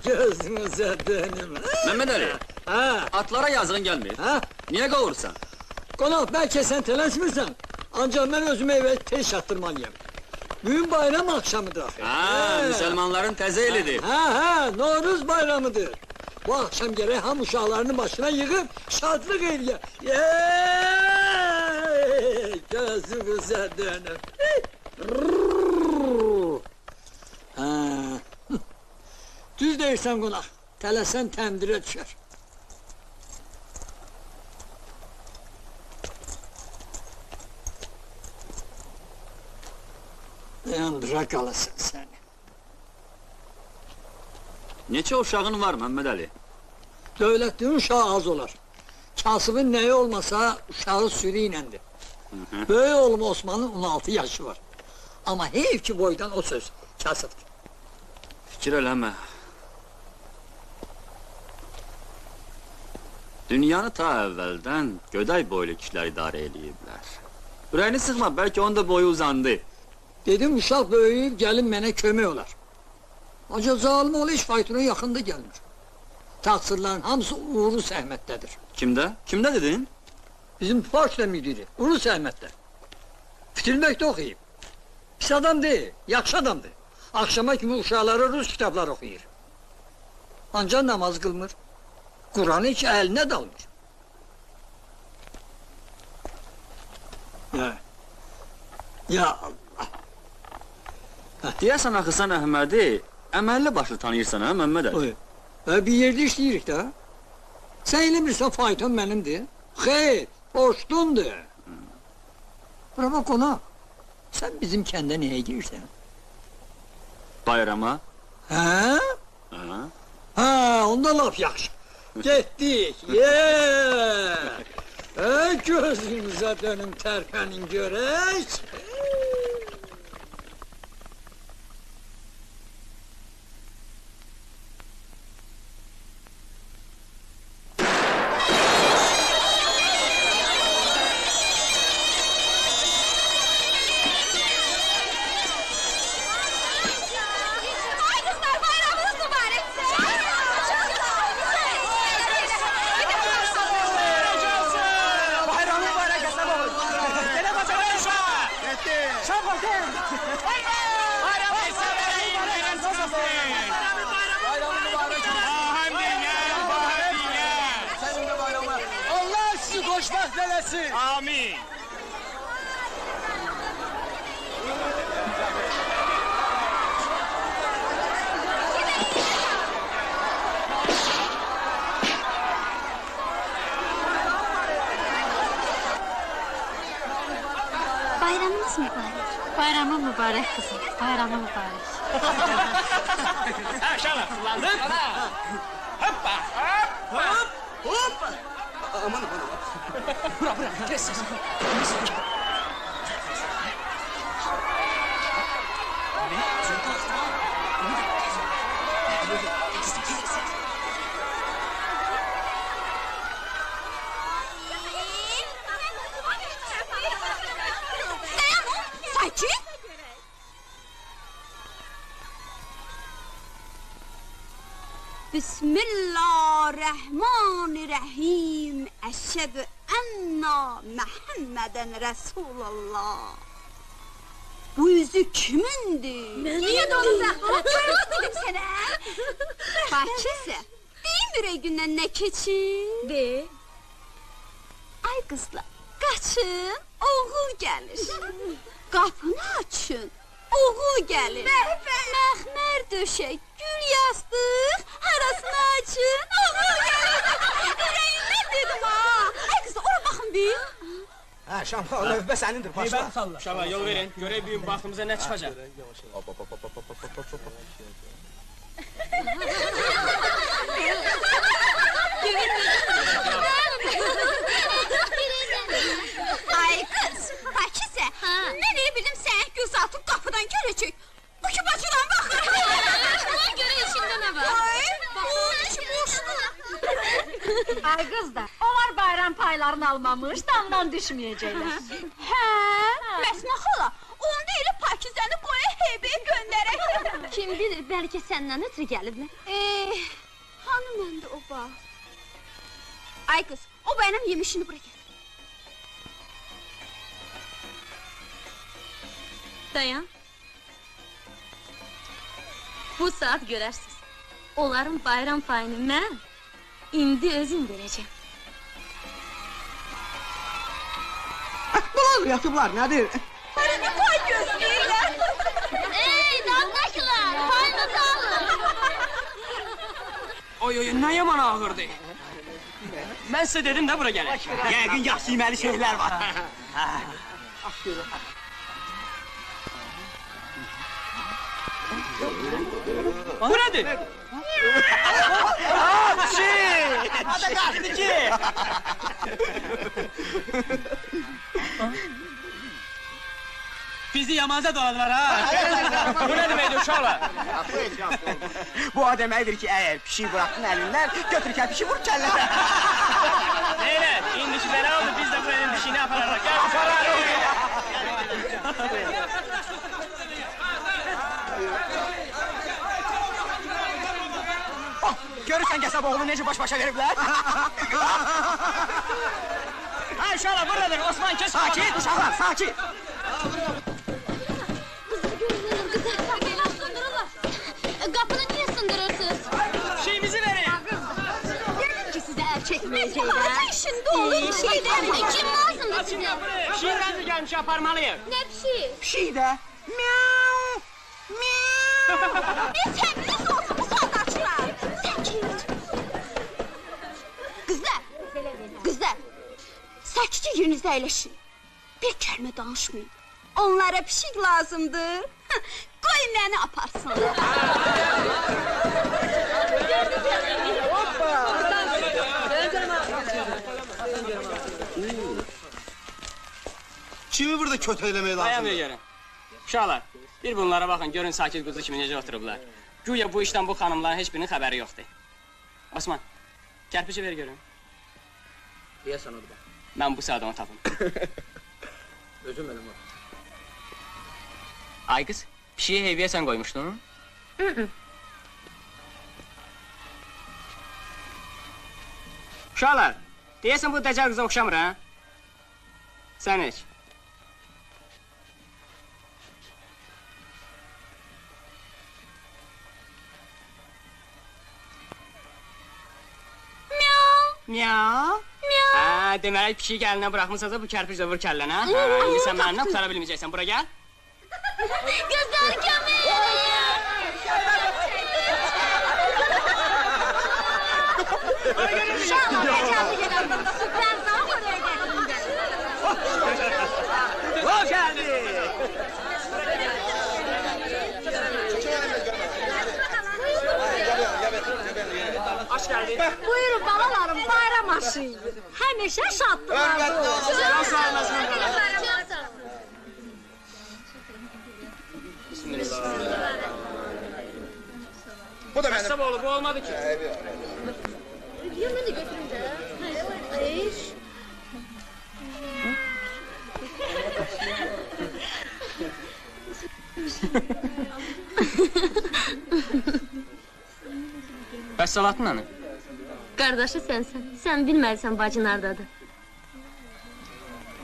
gözünüze dönüm. Mehmet Ali, Ha, atlara yazığın gelmiyor. ha. Niye kavursan? Konak, belki sen telaşmırsan. Ancak ben özüme eve tez çattırmalıyım. Bugün bayram akşamıdır. Ha, Müslümanların tezelidir. Ha, Noruz bayramıdır. Bu akşam gerek ham uşaklarının başına yığıp şadlık eyle. Gözünüze dönüm. Ha. Düz deyirsən qonaq, tələsən təndirə düşər. Yandıra qalasın səni. Neçə uşağın var Mehmet Ali? Dövlətliyin uşağı az olar. Kasıbın nəyi olmasa uşağı sürü iləndir. Böyük oğlum Osman'ın 16 yaşı var. Amma heyf ki boydan o söz, kasıbdır. Fikir eləmə. Dünyanı ta əvvəldən göday boylu kişilər idarə eləyiblər. Ürəyini sıxma, bəlkə onun da boyu uzandı. Dedim uşaq böyüyüb gəlin mənə kömək olar. Ancaq zalim oğlu iş faytona yaxında gəlmir. Taksirlərin hamısı Urus Əhməd'dədir. Kimdə? Kimdə dedin? Bizim poçta müdiri, Urus Əhməd'də. Fitilməkdə oxuyub. Pis adam deyil, yaxşı adamdır. Akşama kimi uşaqlara Rus kitablar oxuyur. Ancaq namaz qılmır. Kur'an'ı hiç eline dalmır. Ya Allah! Deyəsən axı sən Əhmədi əməlli başlı tanıyırsan ha Mehmet Ali? Oy, bir yerde işləyirik də. Sən eləmirsən fayton mənimdir. Xeyr, borçlundur. Bura bax ona. Sen bizim kəndə nəyə girsən? Bayrama? Hə? Ha? Ha, onda laf yaxşı. Getdik, gözünüzə dönüm tərpənin görək. Allah sizi koşmak nelesin. Amin. Bayramınız mübarek. Bayramın mübarek kızım, bayramın mübarek. Aşağıda kullandık. Hoppa. Hop. Hop. Aman aman. Bura kes sesini. Sakin. Bismillahirrahmanirrahim. Eşhedü enna Muhammeden Resulullah. Bu yüzük kimindir? Niye de onu Bırak dedim sana. Bahçesi. Değil mi ürey günden ne keçin? De. Ay kızlar, kaçın, oğul gelir. Kapını açın, oğul gelir. Mehmer döşek, gül yastık, harasını açın, oğul gelir. Yüreğimden dedim ha. Ay kızlar, ora bakın bir. Ha Şamxal, növbə sənindir, paşa. Uşaqlar yol verin. Görək bir baxtımıza nə çıxacaq. Ay kız, Pakize, ne bileyim sen göz altı kapıdan görecek. Bu ki bacıdan bakır. Göre içinde ne var? Ay, bu içi boşlu. Ay kızlar, onlar bayram paylarını almamış, damdan düşmeyecekler. He, Məsmə xala, onda elə Pakizəni qoya heybeye göndərək. Kim bilir, bəlkə səndən ötürü gəliblər. Hanı məndə o bax? Ay qız, o benim yemişini bura gətir. Dayan. Bu saat görərsiniz. Onların bayram payını mən indi özüm verəcəm. Bunlar yatıblar, nədir? Bana pay gözləyirlər. Ey, damdaşlar, payınızı alın. Oy oy, nə yaman ağırdı. Mən sizə dedim də bura gəlin. Yəqin yaxşı yeməli şeylər var. Bu nədir? Hadi qalxdı ki! Bizi yamaza doladılar ha. Bu nə deməkdir uşaqlar? Bu o deməkdir ki, əgər pişik bıraxdın əlindən, götür kəpişi vur kəllədə. Neylə, indikiləri aldı, biz də buranın dişini apararıq. Gəl, Görürsən qəsəb oğlu necə baş-başa veriblər? Ha uşaqlar, buradadır, Osman kes. Sakit, uşaqlar, sakit! Qapını niyə sındırırsınız? Şeyimizi verin. Dedim ki size el çekmeyeceğim. Şimdi olur şeyler. Kim lazımdır sizə? Şiirdən də gəlmiş aparmalıyıq. Nə pişik? Pişik də, miau, miau! Ne temiz olsun bu soldaçlar. Sakit. Kızlar, sakitçe yerinizde əyləşin. Bir kəlmə danışmayın. Onlara pişik lazımdır. Qoyun məni aparsınlar. Kimi burada kötələmək Dayan lazımdır? bir görün. Uşaqlar, bir bunlara baxın, görün sakit quzu kimi necə oturublar. Güya bu işdən bu xanımların heç birinin xəbəri yoxdur. Osman, kərpici ver görün. Deyəsən orada. Mən bu saat onu tapım. Özüm elim var. Ay qız, pişiyi heyviyə sən qoymuşdun? Uşaqlar, deyəsən bu dəcəl qıza oxşamır, ha? Sən heç. Miau. Ha, deməli pişiyi gəlinə buraxmısansa bu kərpic də vur kəllənə. Ha, indi sən məndən qutara bilməyəcəksən. Bura gəl. Qızlar kömək Hoş geldi! Hoş geldin. Buyurun balalarım, bayram aşıyı. Həmişə şadlıqlar olsun. Sağ olasın. Bu da benim. Kasap oğlu bu olmadı ki. Bəs salatın hanı? Qardaşı sənsən. Sən bilməlisən bacın hardadır.